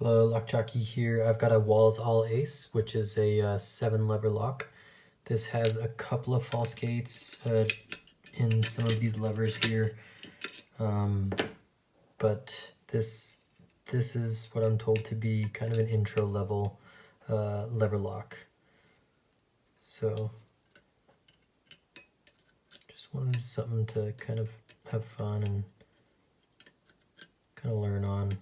Hello, Lock Jockey here. I've got a Walsall Ace, which is a 7-lever lock. This has a couple of false gates in some of these levers here, but this is what I'm told to be kind of an intro level lever lock. So just wanted something to kind of have fun and kind of learn on.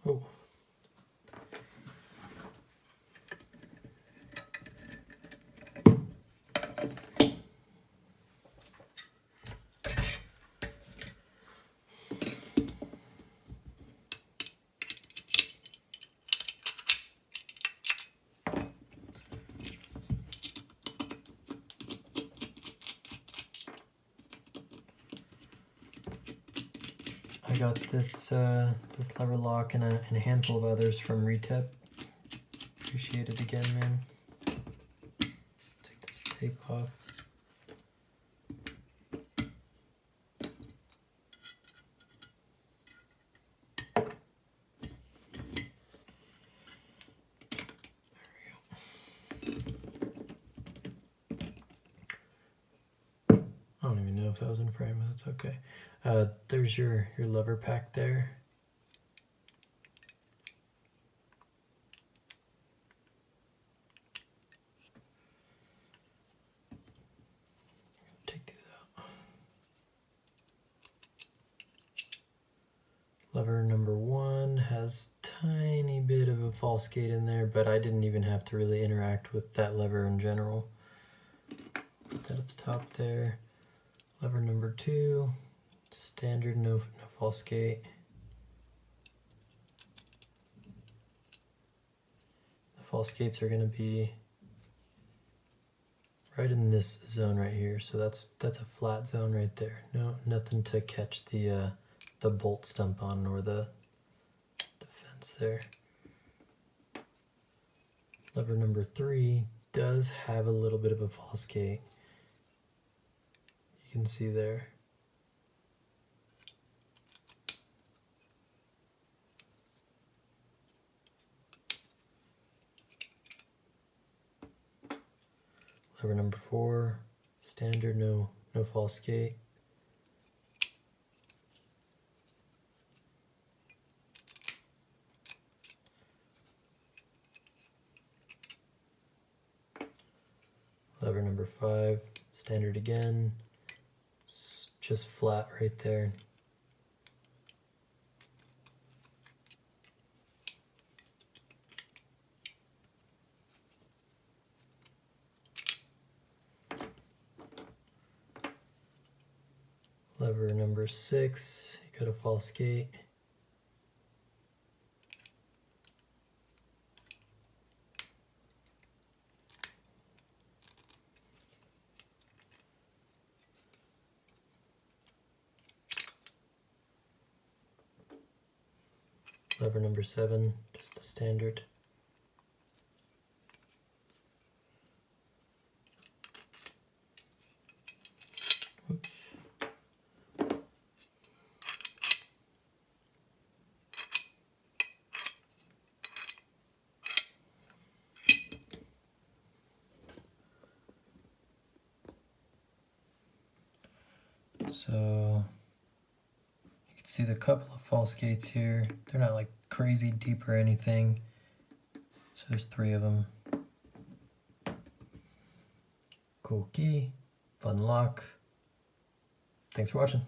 Oh. I got this this lever lock and a handful of others from Retep. Appreciate it again, man. Take this tape off. I don't even know if that was in frame, but that's okay. There's your lever pack there. Take these out. Lever number 1 has tiny bit of a false gate in there, but I didn't even have to really interact with that lever in general. Put that at the top there. Lever number 2, standard, no false gate. The false gates are going to be right in this zone right here, so that's a flat zone right there. No, nothing to catch the bolt stump on or the fence there. Lever number 3 does have a little bit of a false gate. You can see there. Lever number 4, standard, no false gate. Lever number 5, standard again, just flat right there. Lever number 6, you got a false gate. Lever number 7, just a standard. Oops. So you can see the couple of false gates here. They're not like crazy deep or anything. So there's 3 of them. Cool key, fun lock. Thanks for watching.